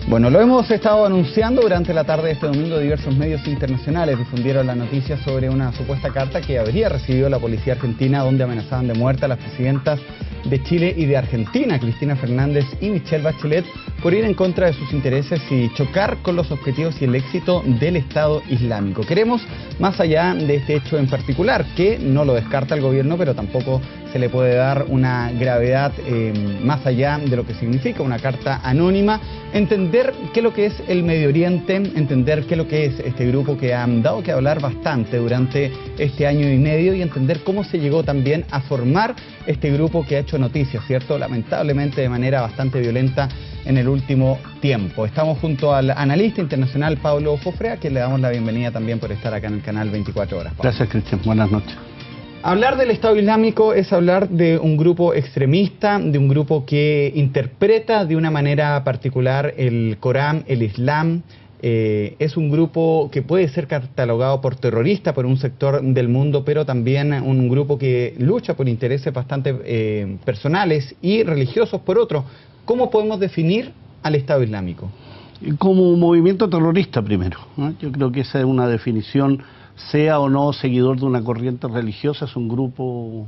Bueno, lo hemos estado anunciando durante la tarde de este domingo. Diversos medios internacionales difundieron la noticia sobre una supuesta carta que habría recibido la policía argentina, donde amenazaban de muerte a las presidentas de Chile y de Argentina, Cristina Fernández y Michelle Bachelet, por ir en contra de sus intereses y chocar con los objetivos y el éxito del Estado Islámico. Queremos, más allá de este hecho en particular, que no lo descarta el gobierno, pero tampoco se le puede dar una gravedad más allá de lo que significa una carta anónima, entender qué es lo que es el Medio Oriente, entender qué es lo que es este grupo que han dado que hablar bastante durante este año y medio, y entender cómo se llegó también a formar este grupo que ha hecho noticias, ¿cierto? Lamentablemente de manera bastante violenta en el último tiempo. Estamos junto al analista internacional Pablo Jofre, a quien le damos la bienvenida también por estar acá en el canal 24 Horas. Pablo. Gracias, Cristian. Buenas noches. Hablar del Estado Islámico es hablar de un grupo extremista, de un grupo que interpreta de una manera particular el Corán, el Islam. Es un grupo que puede ser catalogado por terrorista por un sector del mundo, pero también un grupo que lucha por intereses bastante personales y religiosos por otro. ¿Cómo podemos definir al Estado Islámico? Como un movimiento terrorista primero, ¿no? Yo creo que esa es una definición, sea o no seguidor de una corriente religiosa, es un grupo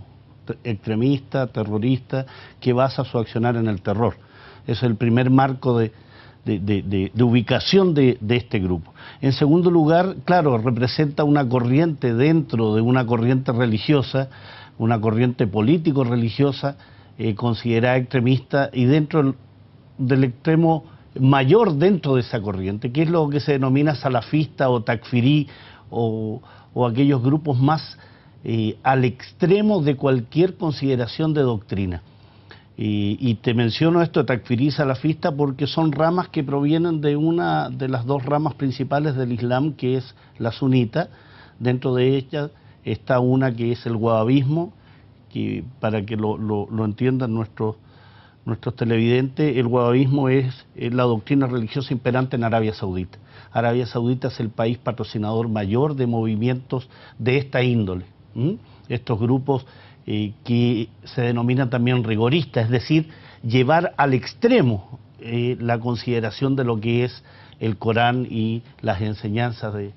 extremista, terrorista, que basa su accionar en el terror. Es el primer marco de ubicación de este grupo. En segundo lugar, claro, representa una corriente dentro de una corriente religiosa, una corriente político-religiosa, considerada extremista, y dentro del extremo mayor dentro de esa corriente, que es lo que se denomina salafista o takfirí, o aquellos grupos más al extremo de cualquier consideración de doctrina. Y te menciono esto de takfirí y salafista porque son ramas que provienen de una de las dos ramas principales del Islam, que es la sunita. Dentro de ella está una que es el wahabismo, que para que lo entiendan nuestros televidentes, el wahabismo es la doctrina religiosa imperante en Arabia Saudita. Arabia Saudita es el país patrocinador mayor de movimientos de esta índole. Estos grupos que se denominan también rigoristas, es decir, llevar al extremo la consideración de lo que es el Corán y las enseñanzas de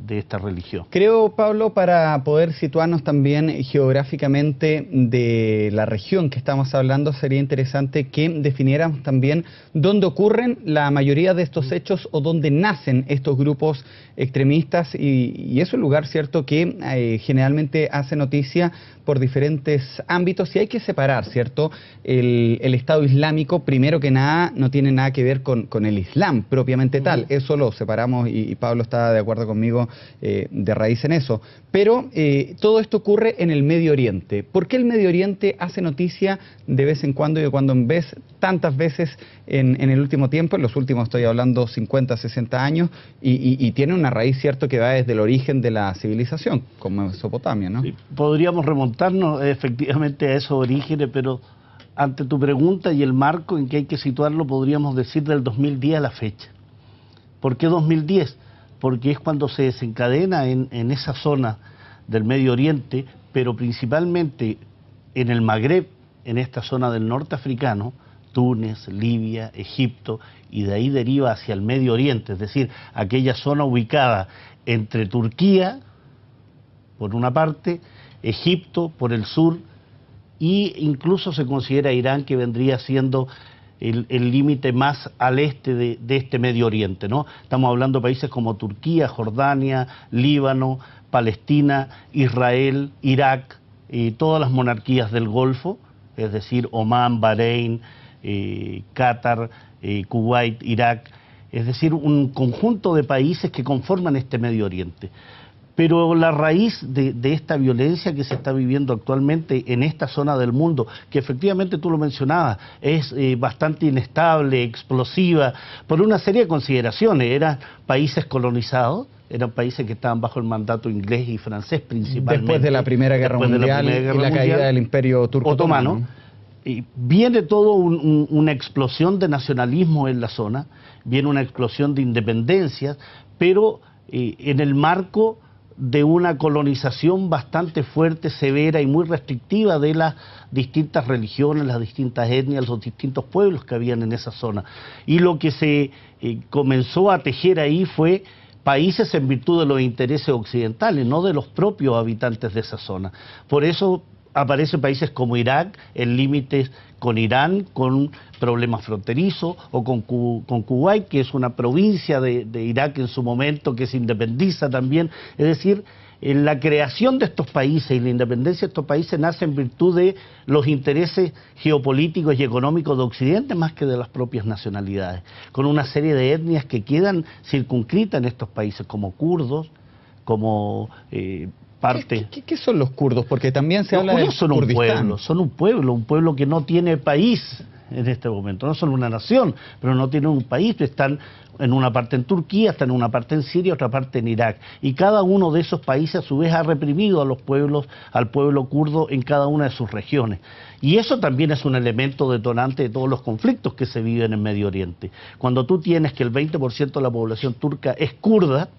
esta religión. Creo, Pablo, para poder situarnos también geográficamente de la región que estamos hablando, sería interesante que definiéramos también dónde ocurren la mayoría de estos hechos o dónde nacen estos grupos extremistas, y es un lugar, cierto, que generalmente hace noticia por diferentes ámbitos, y hay que separar, ¿cierto? El Estado Islámico, primero que nada, no tiene nada que ver con el Islam propiamente tal. Eso lo separamos y Pablo está de acuerdo conmigo de raíz en eso. Pero todo esto ocurre en el Medio Oriente. ¿Por qué el Medio Oriente hace noticia de vez en cuando y de cuando en vez, tantas veces en el último tiempo? En los últimos, estoy hablando 50, 60 años, y tiene una raíz, ¿cierto?, que va desde el origen de la civilización, como Mesopotamia, ¿no? Sí, podríamos remontarnos efectivamente a esos orígenes, pero ante tu pregunta y el marco en que hay que situarlo, podríamos decir del 2010 a la fecha. ¿Por qué 2010? Porque es cuando se desencadena en esa zona del Medio Oriente, pero principalmente en el Magreb, en esta zona del norte africano, Túnez, Libia, Egipto, y de ahí deriva hacia el Medio Oriente, es decir, aquella zona ubicada entre Turquía, por una parte, Egipto por el sur, e incluso se considera Irán, que vendría siendo el límite más al este de este Medio Oriente, ¿no? Estamos hablando de países como Turquía, Jordania, Líbano, Palestina, Israel, Irak, todas las monarquías del Golfo, es decir, Omán, Bahrein, Qatar, Kuwait, Irak, es decir, un conjunto de países que conforman este Medio Oriente. Pero la raíz de esta violencia que se está viviendo actualmente en esta zona del mundo, que efectivamente tú lo mencionabas, es bastante inestable, explosiva, por una serie de consideraciones. Eran países colonizados, eran países que estaban bajo el mandato inglés y francés principalmente. Después de la Primera Guerra Mundial y la caída del Imperio Turco Otomano. Viene todo una explosión de nacionalismo en la zona, viene una explosión de independencias, pero en el marco de una colonización bastante fuerte, severa y muy restrictiva de las distintas religiones, las distintas etnias, los distintos pueblos que habían en esa zona. Y lo que se comenzó a tejer ahí fue países en virtud de los intereses occidentales, no de los propios habitantes de esa zona. Por eso aparecen países como Irak, en límites con Irán, con problemas fronterizos, o con Kuwait, que es una provincia de Irak en su momento, que se independiza también. Es decir, la creación de estos países y la independencia de estos países nace en virtud de los intereses geopolíticos y económicos de Occidente más que de las propias nacionalidades, con una serie de etnias que quedan circunscritas en estos países, como kurdos, como parte... ¿Qué son los kurdos? Porque también se habla de Kurdistán. Son un pueblo que no tiene país en este momento, no son una nación, pero no tienen un país, están en una parte en Turquía, están en una parte en Siria, otra parte en Irak, y cada uno de esos países a su vez ha reprimido a los pueblos, al pueblo kurdo en cada una de sus regiones, y eso también es un elemento detonante de todos los conflictos que se viven en Medio Oriente. Cuando tú tienes que el 20% de la población turca es kurda,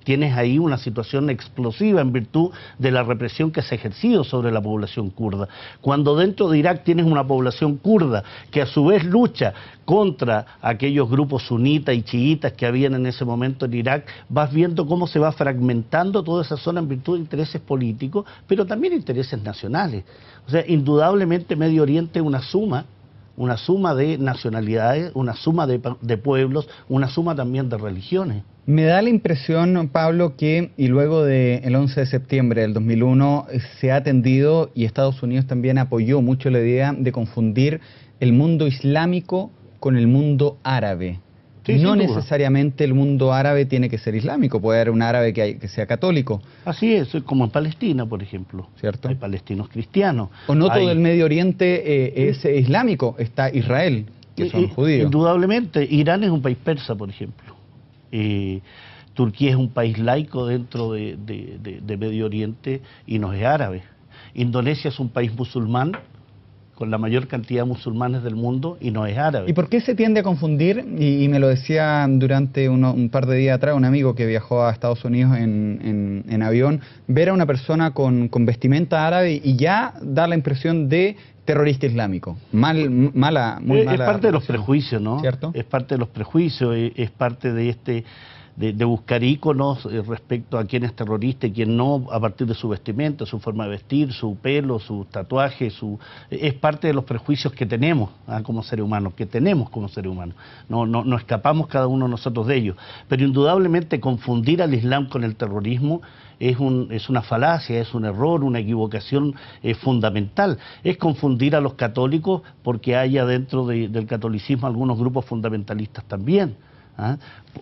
tienes ahí una situación explosiva en virtud de la represión que se ha ejercido sobre la población kurda. Cuando dentro de Irak tienes una población kurda que a su vez lucha contra aquellos grupos sunitas y chiitas que habían en ese momento en Irak, vas viendo cómo se va fragmentando toda esa zona en virtud de intereses políticos, pero también intereses nacionales. O sea, indudablemente Medio Oriente es una suma de nacionalidades, una suma de pueblos, una suma también de religiones. Me da la impresión, Pablo, que y luego del 11 de septiembre del 2001 se ha tendido, y Estados Unidos también apoyó mucho la idea de confundir el mundo islámico con el mundo árabe. Sí, no necesariamente el mundo árabe tiene que ser islámico, puede haber un árabe que sea católico. Así es, como en Palestina, por ejemplo. ¿Cierto? Hay palestinos cristianos. O no todo el Medio Oriente es islámico, está Israel, que son judíos. Indudablemente, Irán es un país persa, por ejemplo. Turquía es un país laico dentro de Medio Oriente y no es árabe. Indonesia es un país musulmán con la mayor cantidad de musulmanes del mundo y no es árabe. ¿Y por qué se tiende a confundir? Y me lo decía durante un par de días atrás un amigo que viajó a Estados Unidos en avión, ver a una persona con vestimenta árabe y ya da la impresión de terrorista islámico. Muy mala. Es parte de los prejuicios, ¿no? ¿Cierto? Es parte de los prejuicios, es parte de de buscar íconos respecto a quién es terrorista y quién no, a partir de su vestimenta, su forma de vestir, su pelo, su tatuaje, es parte de los prejuicios que tenemos como seres humanos, No escapamos cada uno de nosotros de ellos. Pero indudablemente confundir al Islam con el terrorismo es una falacia, es un error, una equivocación fundamental. Es confundir a los católicos porque haya dentro del catolicismo algunos grupos fundamentalistas también.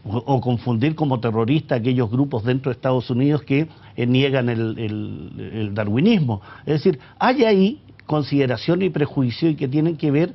O confundir como terrorista aquellos grupos dentro de Estados Unidos que niegan el darwinismo. Es decir, hay ahí consideración y prejuicio y que tienen que ver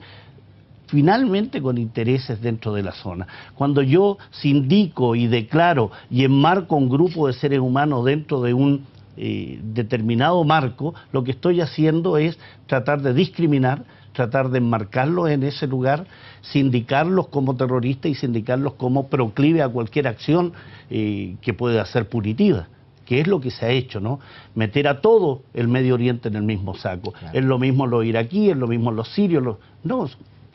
finalmente con intereses dentro de la zona. Cuando yo sindico y declaro y enmarco un grupo de seres humanos dentro de un determinado marco, lo que estoy haciendo es tratar de discriminar, tratar de enmarcarlos en ese lugar, sindicarlos como terroristas y sindicarlos como proclive a cualquier acción que pueda ser punitiva, que es lo que se ha hecho, ¿no? Meter a todo el Medio Oriente en el mismo saco. Claro. Es lo mismo los iraquíes, es lo mismo los sirios, no,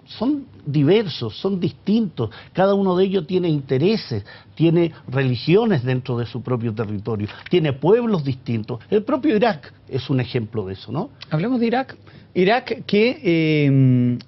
son diversos, son distintos, cada uno de ellos tiene intereses, tiene religiones dentro de su propio territorio, tiene pueblos distintos. El propio Irak es un ejemplo de eso, ¿no? Hablemos de Irak. Irak que,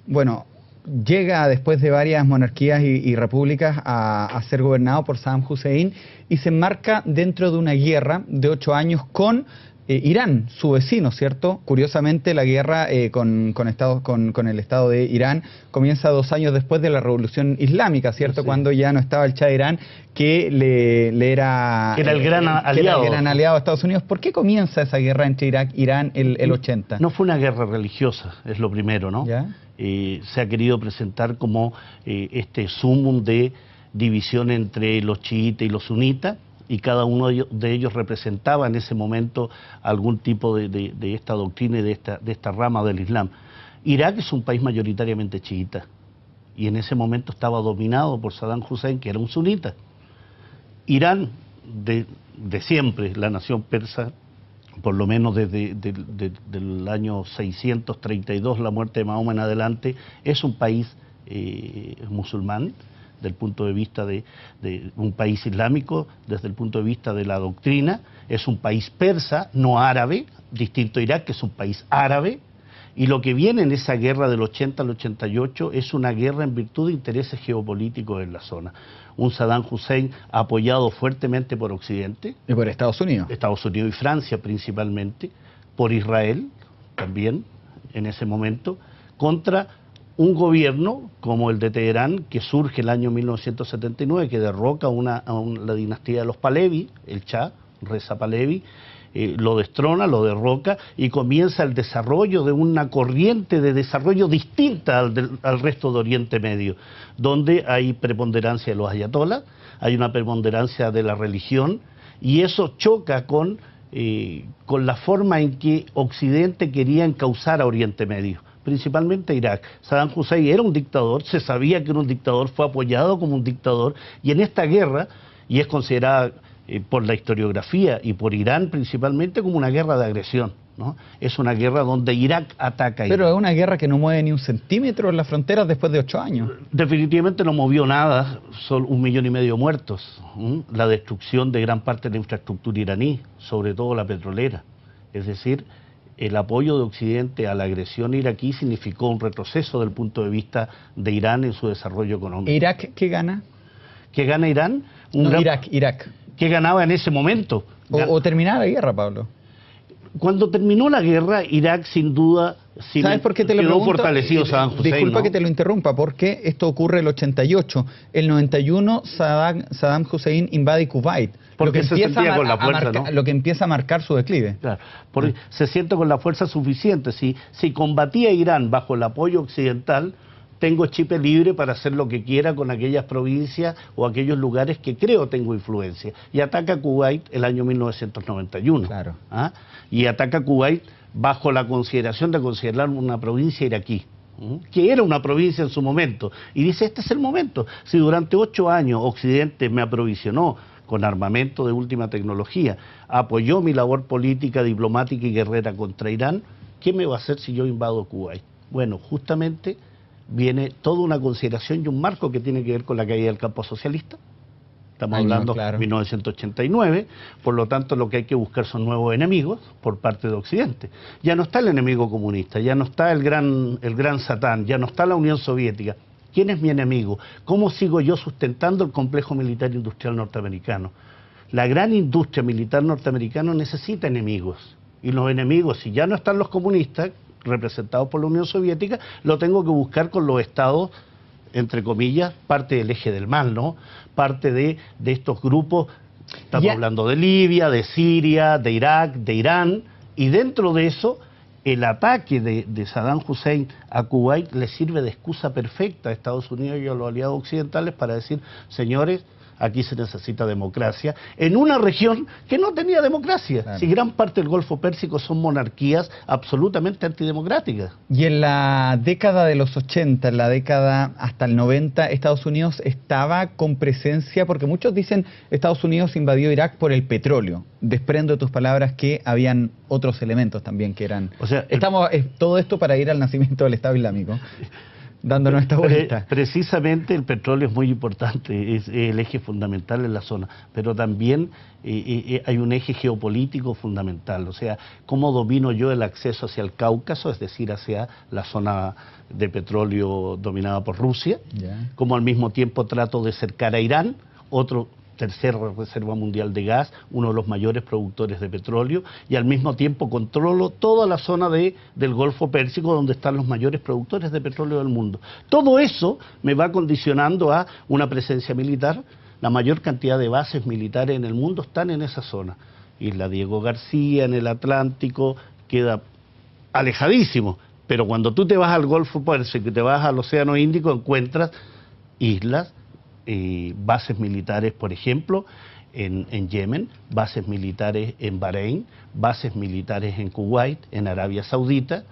llega después de varias monarquías y repúblicas a ser gobernado por Saddam Hussein y se enmarca dentro de una guerra de 8 años con Irán, su vecino, ¿cierto? Curiosamente, la guerra con el Estado de Irán comienza 2 años después de la Revolución Islámica, ¿cierto? Sí. Cuando ya no estaba el Shah de Irán, que le era el gran aliado. El gran aliado de Estados Unidos. ¿Por qué comienza esa guerra entre Irak e Irán el 80? No fue una guerra religiosa, es lo primero, ¿no? ¿Ya? Se ha querido presentar como este sumum de división entre los chiitas y los sunitas, y cada uno de ellos representaba en ese momento algún tipo de esta doctrina y de esta rama del Islam. Irak es un país mayoritariamente chiita, y en ese momento estaba dominado por Saddam Hussein, que era un sunita. Irán, de siempre, la nación persa, por lo menos desde del año 632, la muerte de Mahoma en adelante, es un país musulmán, desde el punto de vista de un país islámico, desde el punto de vista de la doctrina, es un país persa, no árabe, distinto a Irak, que es un país árabe, y lo que viene en esa guerra del 80 al 88 es una guerra en virtud de intereses geopolíticos en la zona. Un Saddam Hussein apoyado fuertemente por Occidente. Y por Estados Unidos. Estados Unidos y Francia principalmente, por Israel también en ese momento, contra un gobierno como el de Teherán, que surge el año 1979, que derroca la dinastía de los Pahlavi, el Shah, Reza Pahlavi, lo destrona, lo derroca y comienza el desarrollo de una corriente de desarrollo distinta al resto de Oriente Medio, donde hay preponderancia de los ayatolás, hay una preponderancia de la religión, y eso choca con la forma en que Occidente quería encauzar a Oriente Medio, principalmente Irak. Saddam Hussein era un dictador, se sabía que era un dictador, fue apoyado como un dictador, y en esta guerra, y es considerada por la historiografía y por Irán principalmente como una guerra de agresión, ¿no? Es una guerra donde Irak ataca a Irán. Pero es una guerra que no mueve ni un centímetro en las fronteras después de 8 años. Definitivamente no movió nada, son 1,5 millones muertos, la destrucción de gran parte de la infraestructura iraní, sobre todo la petrolera. Es decir, el apoyo de Occidente a la agresión iraquí significó un retroceso desde el punto de vista de Irán en su desarrollo económico. ¿Irak qué gana? ¿Qué gana Irán? Irak. ¿Qué ganaba en ese momento? O terminaba la guerra, Pablo. Cuando terminó la guerra, Irak sin duda ¿Sabes por qué te lo quedó pregunto? fortalecido Saddam Hussein. Disculpa, ¿no? que te lo interrumpa, porque esto ocurre el 88. El 91 Saddam Hussein invade Kuwait. Porque se sentía con la fuerza, ¿no? Lo que empieza a marcar su declive. Claro, porque se siente con la fuerza suficiente. Si combatía Irán bajo el apoyo occidental, tengo Chipre libre para hacer lo que quiera con aquellas provincias o aquellos lugares que creo tengo influencia. Y ataca Kuwait el año 1991. Claro. ¿Ah? Y ataca Kuwait bajo la consideración de considerar una provincia iraquí, que era una provincia en su momento. Y dice, este es el momento. Si durante 8 años Occidente me aprovisionó con armamento de última tecnología, apoyó mi labor política, diplomática y guerrera contra Irán, ¿qué me va a hacer si yo invado Kuwait? Bueno, justamente viene toda una consideración y un marco que tiene que ver con la caída del campo socialista. Estamos hablando de 1989, por lo tanto lo que hay que buscar son nuevos enemigos por parte de Occidente. Ya no está el enemigo comunista, ya no está el gran Satán, ya no está la Unión Soviética. ¿Quién es mi enemigo? ¿Cómo sigo yo sustentando el complejo militar industrial norteamericano? La gran industria militar norteamericana necesita enemigos, y los enemigos, si ya no están los comunistas, representados por la Unión Soviética, lo tengo que buscar con los estados, entre comillas, parte del eje del mal, ¿no? Parte de estos grupos, estamos hablando de Libia, de Siria, de Irak, de Irán, y dentro de eso, el ataque de Saddam Hussein a Kuwait le sirve de excusa perfecta a Estados Unidos y a los aliados occidentales para decir, señores, aquí se necesita democracia, en una región que no tenía democracia. Claro. Si gran parte del Golfo Pérsico son monarquías absolutamente antidemocráticas. Y en la década de los 80, en la década hasta el 90, Estados Unidos estaba con presencia, porque muchos dicen Estados Unidos invadió Irak por el petróleo. Desprendo de tus palabras que habían otros elementos también que eran... O sea, todo esto para ir al nacimiento del Estado Islámico. Dándonos esta vuelta. Precisamente el petróleo es muy importante, es el eje fundamental en la zona, pero también hay un eje geopolítico fundamental, o sea, cómo domino yo el acceso hacia el Cáucaso, es decir, hacia la zona de petróleo dominada por Rusia, cómo al mismo tiempo trato de cercar a Irán, otro tercera reserva mundial de gas, uno de los mayores productores de petróleo, y al mismo tiempo controlo toda la zona del Golfo Pérsico, donde están los mayores productores de petróleo del mundo. Todo eso me va condicionando a una presencia militar. La mayor cantidad de bases militares en el mundo están en esa zona. Isla Diego García, en el Atlántico, queda alejadísimo, pero cuando tú te vas al Golfo Pérsico y te vas al Océano Índico, encuentras islas, bases militares, por ejemplo, en Yemen, bases militares en Bahrein, bases militares en Kuwait, en Arabia Saudita.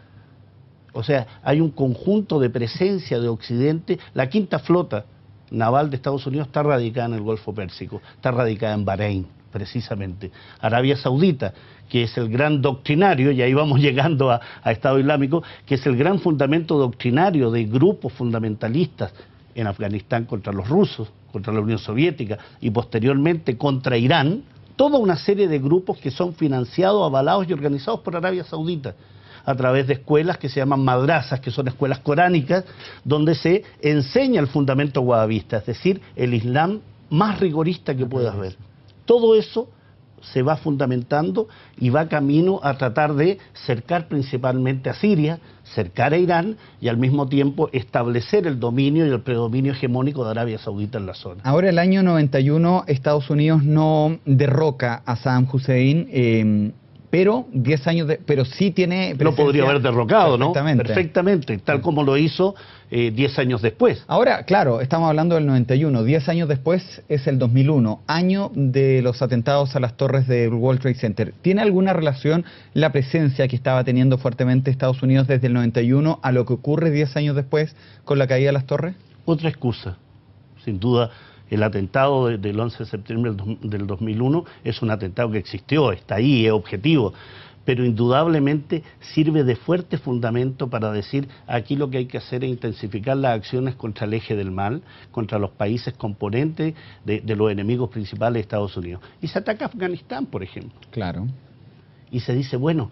O sea, hay un conjunto de presencia de Occidente. La quinta flota naval de Estados Unidos está radicada en el Golfo Pérsico, está radicada en Bahrein precisamente. Arabia Saudita, que es el gran doctrinario, y ahí vamos llegando a Estado Islámico, que es el gran fundamento doctrinario de grupos fundamentalistas en Afganistán contra los rusos, contra la Unión Soviética y posteriormente contra Irán, toda una serie de grupos que son financiados, avalados y organizados por Arabia Saudita a través de escuelas que se llaman madrasas, que son escuelas coránicas, donde se enseña el fundamento wahabista, es decir, el Islam más rigorista que puedas ver. Todo eso se va fundamentando y va camino a tratar de cercar principalmente a Siria, cercar a Irán y al mismo tiempo establecer el dominio y el predominio hegemónico de Arabia Saudita en la zona. Ahora, el año 91, Estados Unidos no derroca a Saddam Hussein, pero 10 años pero sí tiene lo podría haber derrocado, ¿no? Perfectamente. Perfectamente, tal como lo hizo 10 años después. Ahora, claro, estamos hablando del 91, 10 años después es el 2001, año de los atentados a las torres del World Trade Center. ¿Tiene alguna relación la presencia que estaba teniendo fuertemente Estados Unidos desde el 91 a lo que ocurre 10 años después con la caída de las torres? Otra excusa, sin duda. El atentado del 11 de septiembre del 2001 es un atentado que existió, está ahí, es objetivo, pero indudablemente sirve de fuerte fundamento para decir aquí lo que hay que hacer es intensificar las acciones contra el eje del mal, contra los países componentes de los enemigos principales de Estados Unidos. Y se ataca a Afganistán, por ejemplo. Claro. Y se dice, bueno,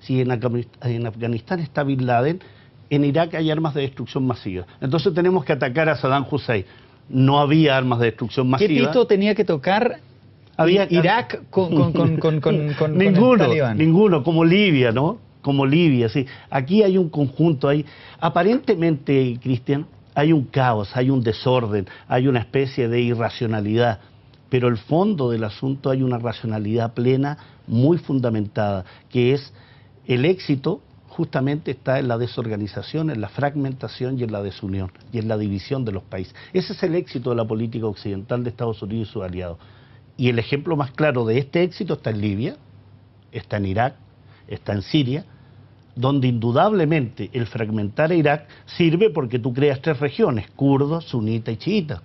si en Afganistán está Bin Laden, en Irak hay armas de destrucción masiva. Entonces tenemos que atacar a Saddam Hussein. No había armas de destrucción masiva. ¿Qué pito tenía que tocar Irak con ninguno, el Talibán? Ninguno, como Libia, ¿no? Como Libia, sí. Aquí hay un conjunto, aparentemente, Cristian, hay un caos, hay un desorden, hay una especie de irracionalidad, pero el fondo del asunto hay una racionalidad plena, muy fundamentada, que es el éxito. Justamente está en la desorganización, en la fragmentación y en la desunión, y en la división de los países. Ese es el éxito de la política occidental de Estados Unidos y sus aliados. Y el ejemplo más claro de este éxito está en Libia, está en Irak, está en Siria, donde indudablemente el fragmentar a Irak sirve porque tú creas 3 regiones, kurdos, sunitas y chiitas.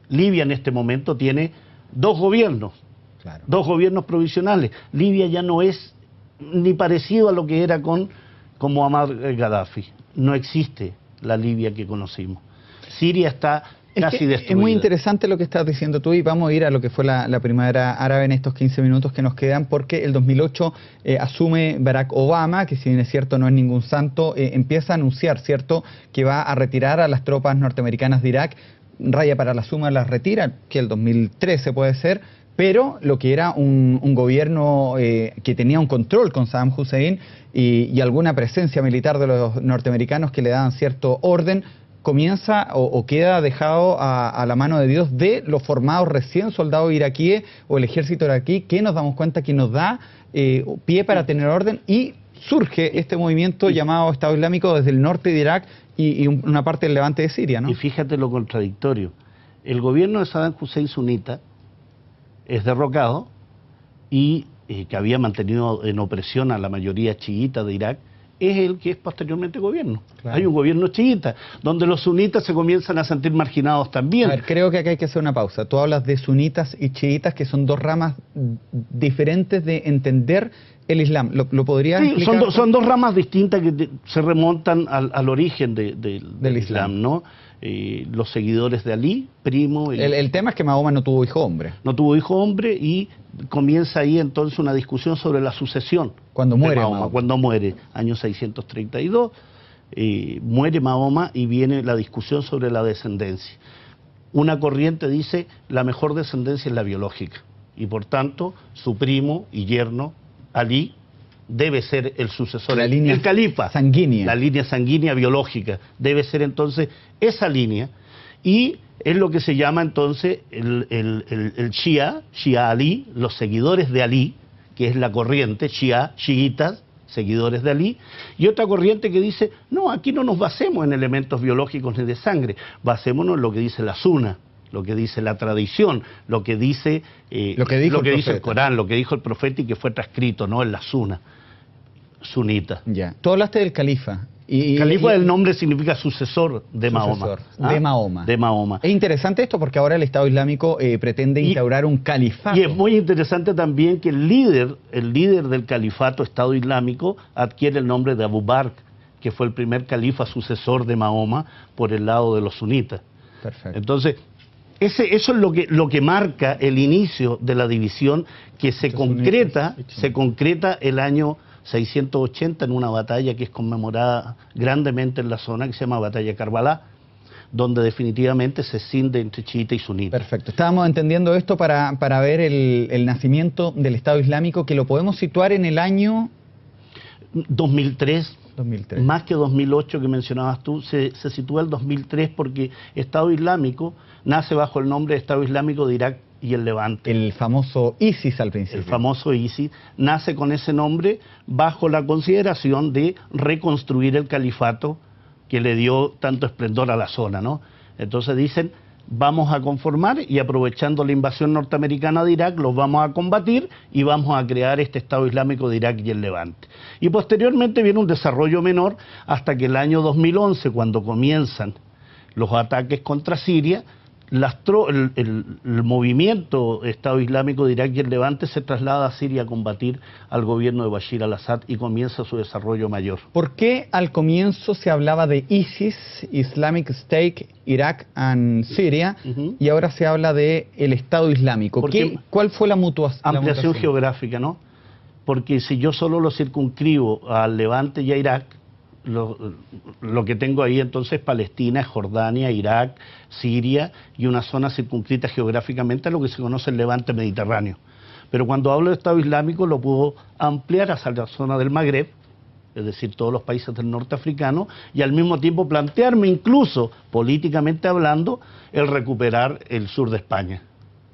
Libia en este momento tiene 2 gobiernos, claro. 2 gobiernos provisionales. Libia ya no es ni parecido a lo que era con Muammar Gaddafi. No existe la Libia que conocimos. Siria está casi destruida. Es muy interesante lo que estás diciendo tú y vamos a ir a lo que fue la primavera árabe en estos 15 minutos que nos quedan, porque el 2008 asume Barack Obama, que si bien es cierto no es ningún santo, empieza a anunciar, ¿cierto?, que va a retirar a las tropas norteamericanas de Irak, raya para la suma las retira, que el 2013 puede ser, pero lo que era un gobierno que tenía un control con Saddam Hussein y alguna presencia militar de los norteamericanos que le daban cierto orden, comienza o queda dejado a la mano de Dios de los formados recién soldados iraquíes o el ejército iraquí, que nos damos cuenta que nos da pie para tener orden, y surge este movimiento llamado Estado Islámico desde el norte de Irak y una parte del levante de Siria, ¿no? Y fíjate lo contradictorio. El gobierno de Saddam Hussein sunita es derrocado y que había mantenido en opresión a la mayoría chiita de Irak, es el que es posteriormente gobierno. Claro. Hay un gobierno chiita, donde los sunitas se comienzan a sentir marginados también. A ver, creo que acá hay que hacer una pausa. Tú hablas de sunitas y chiitas, que son 2 ramas diferentes de entender el Islam. ¿Lo podrías explicar? Son 2 ramas distintas que se remontan al origen del Islam, ¿no? Los seguidores de Ali, primo... El tema es que Mahoma no tuvo hijo hombre. No tuvo hijo hombre y comienza ahí entonces una discusión sobre la sucesión. Cuando muere Mahoma. Cuando muere, año 632, muere Mahoma y viene la discusión sobre la descendencia. Una corriente dice la mejor descendencia es la biológica y por tanto su primo y yerno Ali debe ser el sucesor, el califa sanguínea. La línea sanguínea biológica debe ser entonces esa línea, y es lo que se llama entonces el Shia Ali, los seguidores de Ali, que es la corriente chiitas, seguidores de Ali, y otra corriente que dice, no, aquí no nos basemos en elementos biológicos ni de sangre, basémonos en lo que dice la Sunna, lo que dice la tradición, lo que dice el Corán, lo que dijo el profeta y que fue transcrito, ¿no?, en la Sunna sunita. Ya. Tú hablaste del califa. Califa del nombre significa sucesor de Mahoma. De Mahoma. De Mahoma. Es interesante esto porque ahora el Estado Islámico pretende instaurar un califato. Y es muy interesante también que el líder del califato Estado Islámico adquiere el nombre de Abu Bakr, que fue el primer califa sucesor de Mahoma por el lado de los sunitas. Perfecto. Entonces, eso es lo que marca el inicio de la división que se concreta el año 680 en una batalla que es conmemorada grandemente en la zona, que se llama Batalla de Karbala, donde definitivamente se escinde entre chiita y sunita. Perfecto. Estábamos entendiendo esto para ver el nacimiento del Estado Islámico, que lo podemos situar en el año 2003. 2003. Más que 2008 que mencionabas tú, se sitúa el 2003 porque Estado Islámico nace bajo el nombre de Estado Islámico de Irak y el Levante. El famoso ISIS al principio. El famoso ISIS nace con ese nombre bajo la consideración de reconstruir el califato que le dio tanto esplendor a la zona, ¿no? Entonces dicen, vamos a conformar y aprovechando la invasión norteamericana de Irak, los vamos a combatir y vamos a crear este Estado Islámico de Irak y el Levante. Y posteriormente viene un desarrollo menor hasta que el año 2011, cuando comienzan los ataques contra Siria, el movimiento Estado Islámico de Irak y el Levante se traslada a Siria a combatir al gobierno de Bashir al-Assad y comienza su desarrollo mayor. ¿Por qué al comienzo se hablaba de ISIS, Islamic State, Irak and Siria, y ahora se habla de el Estado Islámico? ¿Cuál fue la ampliación geográfica, ¿no? Porque si yo solo lo circunscribo al Levante y a Irak, lo que tengo ahí entonces es Palestina, Jordania, Irak, Siria y una zona circunscrita geográficamente a lo que se conoce el Levante Mediterráneo. Pero cuando hablo de Estado Islámico lo puedo ampliar hacia la zona del Magreb, es decir, todos los países del norte africano, y al mismo tiempo plantearme incluso, políticamente hablando, el recuperar el sur de España,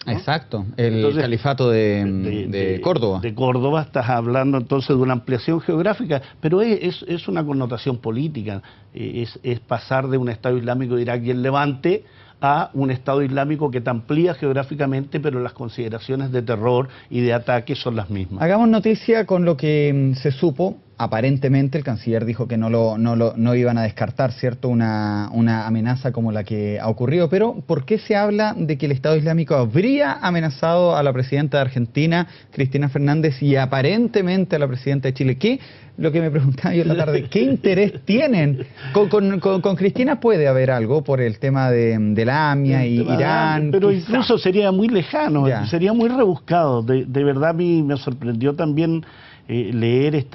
¿no? Exacto, entonces, califato de Córdoba. De Córdoba, estás hablando entonces de una ampliación geográfica, pero es una connotación política, es pasar de un Estado Islámico de Irak y el Levante a un Estado Islámico que te amplía geográficamente, pero las consideraciones de terror y de ataque son las mismas. Hagamos noticia con lo que se supo. Aparentemente el canciller dijo que no iban a descartar, ¿cierto?, una amenaza como la que ha ocurrido. Pero ¿por qué se habla de que el Estado Islámico habría amenazado a la presidenta de Argentina, Cristina Fernández, y aparentemente a la presidenta de Chile? ¿Qué? Lo que me preguntaba yo en la tarde, ¿qué interés tienen? Con Cristina puede haber algo por el tema de la AMIA y Irán. Pero quizá. Incluso sería muy lejano, sería muy rebuscado. De verdad a mí me sorprendió también leer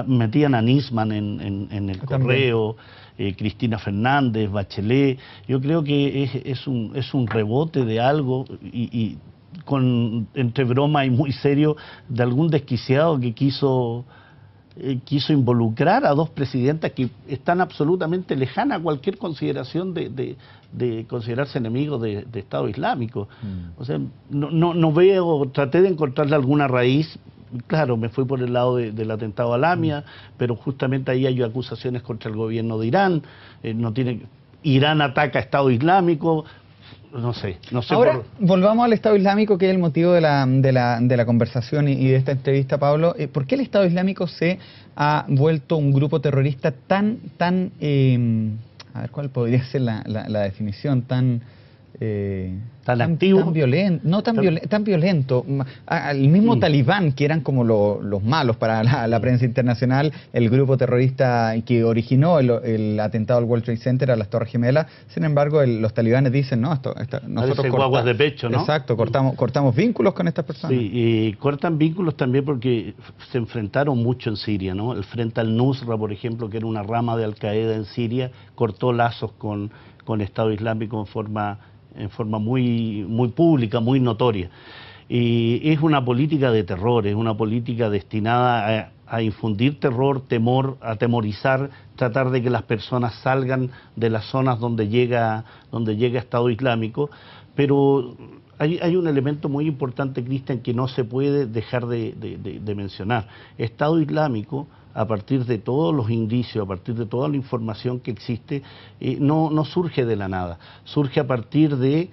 metían a Nisman en el correo, Cristina Fernández, Bachelet. Yo creo que es un rebote de algo y entre broma y muy serio de algún desquiciado que quiso involucrar a dos presidentas que están absolutamente lejanas a cualquier consideración de considerarse enemigos de Estado Islámico. O sea, no veo, traté de encontrarle alguna raíz. Claro, me fui por el lado del atentado a la AMIA, pero justamente ahí hay acusaciones contra el gobierno de Irán. Irán ataca a Estado Islámico. No sé. Ahora, volvamos al Estado Islámico, que es el motivo de la conversación y de esta entrevista, Pablo. ¿Por qué el Estado Islámico se ha vuelto un grupo terrorista tan a ver, ¿cuál podría ser la definición? Tan activo, tan violento. El mismo Talibán, que eran como los malos para la prensa internacional, el grupo terrorista que originó el atentado al World Trade Center, a las Torres Gemelas. Sin embargo, los talibanes dicen, nosotros guaguas de pecho, ¿no? Exacto, cortamos vínculos con estas personas. Sí, y cortan vínculos también porque se enfrentaron mucho en Siria, ¿no? El Frente al-Nusra, por ejemplo, que era una rama de Al-Qaeda en Siria, cortó lazos con Estado Islámico en forma muy pública, muy notoria. Y es una política de terror, es una política destinada a infundir terror, temor, atemorizar, tratar de que las personas salgan de las zonas donde llega Estado Islámico. Pero hay un elemento muy importante, Cristian, que no se puede dejar de mencionar. Estado Islámico, a partir de todos los indicios, a partir de toda la información que existe, no surge de la nada. Surge a partir de,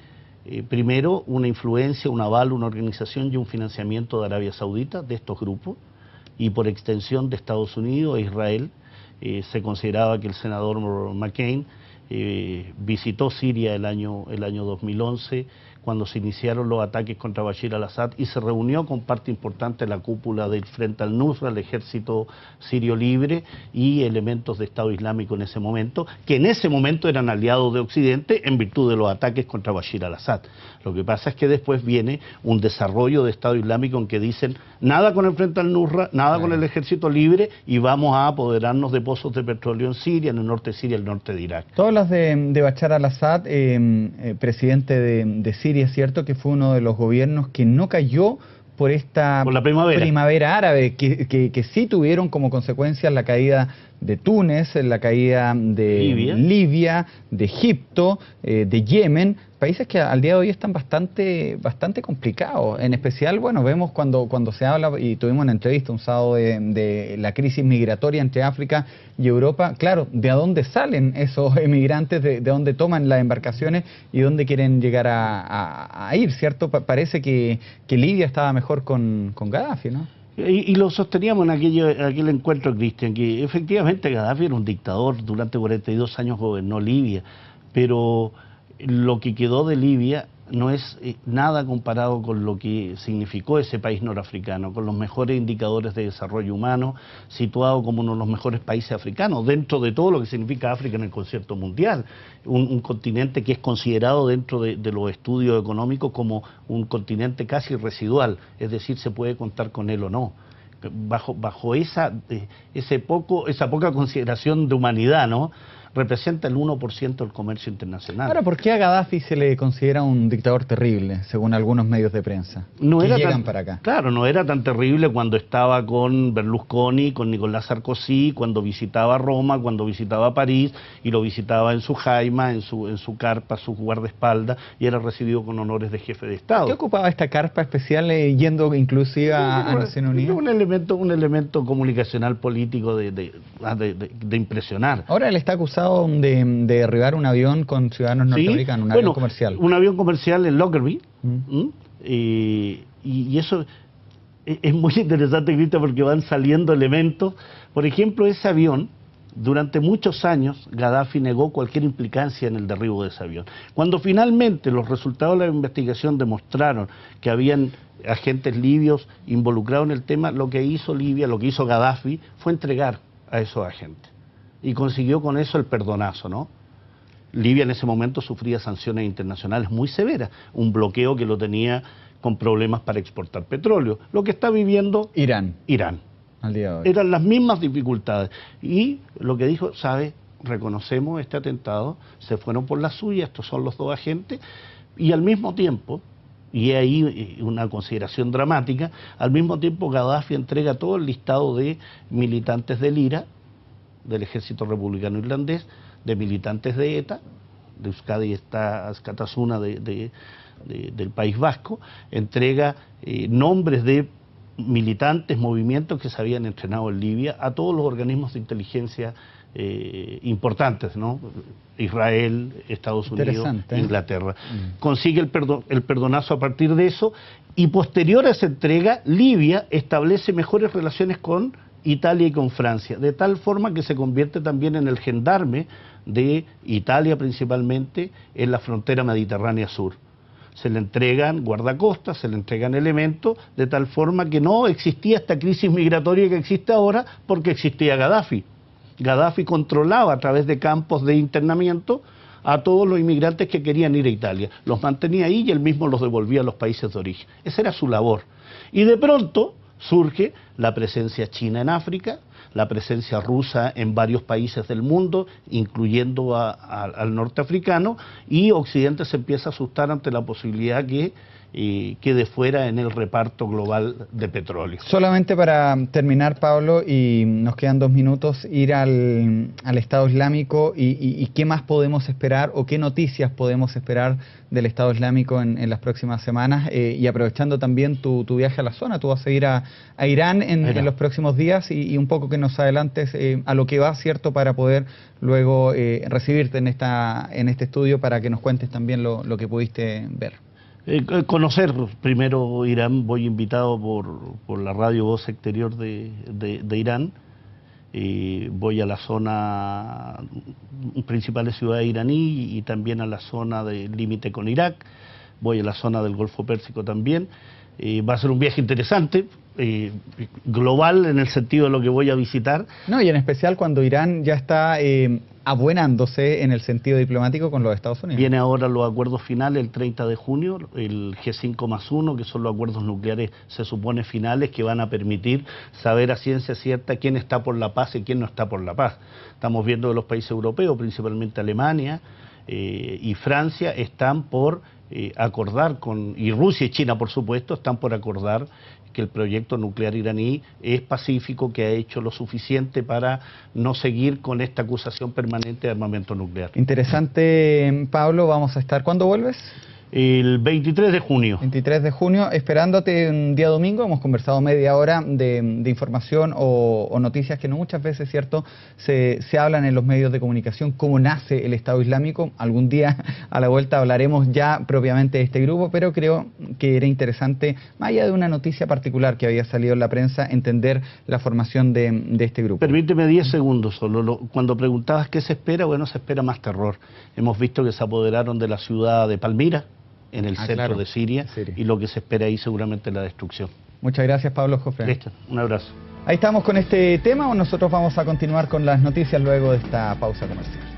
primero, una influencia, un aval, una organización y un financiamiento de Arabia Saudita, de estos grupos, y por extensión de Estados Unidos e Israel, se consideraba que el senador McCain visitó Siria el año 2011, cuando se iniciaron los ataques contra Bashir al-Assad, y se reunió con parte importante de la cúpula del Frente al-Nusra, el ejército sirio libre, y elementos de Estado Islámico en ese momento, que en ese momento eran aliados de Occidente en virtud de los ataques contra Bashir al-Assad. Lo que pasa es que después viene un desarrollo de Estado Islámico en que dicen nada con el Frente al-Nusra, nada con el ejército libre, y vamos a apoderarnos de pozos de petróleo en Siria, en el norte de Siria, el norte de Irak. Todas las de Bashar al-Assad, presidente de Siria, es cierto que fue uno de los gobiernos que no cayó por la primavera árabe, que sí tuvieron como consecuencia la caída de Túnez, la caída de Libia, de Egipto, de Yemen, países que al día de hoy están bastante complicados. En especial, bueno, vemos cuando se habla, y tuvimos una entrevista un sábado de la crisis migratoria entre África y Europa, claro, de a dónde salen esos emigrantes, de dónde toman las embarcaciones y dónde quieren llegar a ir, ¿cierto? Parece que Libia estaba mejor con Gaddafi, ¿no? Y lo sosteníamos en aquel encuentro, Cristian, que efectivamente Gaddafi era un dictador, durante 42 años gobernó Libia, pero lo que quedó de Libia no es nada comparado con lo que significó ese país norafricano, con los mejores indicadores de desarrollo humano, situado como uno de los mejores países africanos, dentro de todo lo que significa África en el concierto mundial, un continente que es considerado dentro de los estudios económicos como un continente casi residual, es decir, se puede contar con él o no. Bajo esa poca consideración de humanidad, ¿no?, representa el 1% del comercio internacional. Ahora, ¿por qué a Gaddafi se le considera un dictador terrible, según algunos medios de prensa? Para acá. Claro, no era tan terrible cuando estaba con Berlusconi, con Nicolás Sarkozy, cuando visitaba Roma, cuando visitaba París, y lo visitaba en su jaima, en su carpa, su guardaespaldas, y era recibido con honores de jefe de Estado. ¿Qué ocupaba esta carpa especial, yendo inclusive a Naciones Unidas? Un elemento comunicacional político de impresionar. Ahora él está acusado de derribar un avión con ciudadanos norteamericanos, un avión comercial. Un avión comercial en Lockerbie, y eso es muy interesante, Cristian, porque van saliendo elementos. Por ejemplo, ese avión, durante muchos años, Gaddafi negó cualquier implicancia en el derribo de ese avión. Cuando finalmente los resultados de la investigación demostraron que habían agentes libios involucrados en el tema, lo que hizo Libia, lo que hizo Gaddafi, fue entregar a esos agentes. Y consiguió con eso el perdonazo, ¿no? Libia en ese momento sufría sanciones internacionales muy severas, un bloqueo que lo tenía con problemas para exportar petróleo. Lo que está viviendo Irán. Al día de hoy. Eran las mismas dificultades. Y lo que dijo, ¿sabe? Reconocemos este atentado, se fueron por la suya, estos son los dos agentes, y al mismo tiempo, y ahí una consideración dramática, al mismo tiempo Gaddafi entrega todo el listado de militantes del IRA, del ejército republicano irlandés, de militantes de ETA, de Euskadi está Askatasuna del País Vasco, entrega nombres de militantes, movimientos que se habían entrenado en Libia a todos los organismos de inteligencia importantes, ¿no? Israel, Estados Unidos, Inglaterra. Consigue el perdonazo a partir de eso, y posterior a esa entrega, Libia establece mejores relaciones con Italia y con Francia, de tal forma que se convierte también en el gendarme de Italia principalmente en la frontera mediterránea sur. Se le entregan guardacostas, se le entregan elementos, de tal forma que no existía esta crisis migratoria que existe ahora, porque existía Gaddafi. Gaddafi controlaba a través de campos de internamiento a todos los inmigrantes que querían ir a Italia. Los mantenía ahí y él mismo los devolvía a los países de origen. Esa era su labor. Y de pronto surge la presencia china en África, la presencia rusa en varios países del mundo, incluyendo al norteafricano, y Occidente se empieza a asustar ante la posibilidad que quede fuera en el reparto global de petróleo. Solamente para terminar, Pablo, y nos quedan 2 minutos, ir al Estado Islámico y qué más podemos esperar o qué noticias podemos esperar del Estado Islámico en las próximas semanas, y aprovechando también tu viaje a la zona. Tú vas a ir a Irán en los próximos días, y un poco que nos adelantes a lo que va, ¿cierto?, para poder luego recibirte en este estudio, para que nos cuentes también lo que pudiste ver. Conocer primero Irán. Voy invitado por la radio Voz Exterior de Irán, voy a la zona principales ciudades iraní y también a la zona del límite con Irak, voy a la zona del Golfo Pérsico también. Va a ser un viaje interesante, global en el sentido de lo que voy a visitar. No, y en especial cuando Irán ya está abuenándose en el sentido diplomático con los Estados Unidos. Viene ahora los acuerdos finales el 30 de junio, el G5+1, que son los acuerdos nucleares, se supone finales, que van a permitir saber a ciencia cierta quién está por la paz y quién no está por la paz. Estamos viendo que los países europeos, principalmente Alemania y Francia, están por acordar y Rusia y China, por supuesto, están por acordar que el proyecto nuclear iraní es pacífico, que ha hecho lo suficiente para no seguir con esta acusación permanente de armamento nuclear. Interesante, Pablo. Vamos a estar... ¿Cuándo vuelves? El 23 de junio. 23 de junio, esperándote un día domingo. Hemos conversado media hora de información o noticias que no muchas veces, ¿cierto?, se hablan en los medios de comunicación, cómo nace el Estado Islámico. Algún día a la vuelta hablaremos ya propiamente de este grupo, pero creo que era interesante, más allá de una noticia particular que había salido en la prensa, entender la formación de este grupo. Permíteme 10 segundos solo. Cuando preguntabas qué se espera, bueno, se espera más terror. Hemos visto que se apoderaron de la ciudad de Palmira, en el centro de Siria, y lo que se espera ahí seguramente es la destrucción. Muchas gracias, Pablo Jofre. Listo, un abrazo. Ahí estamos con este tema. Nosotros vamos a continuar con las noticias luego de esta pausa comercial.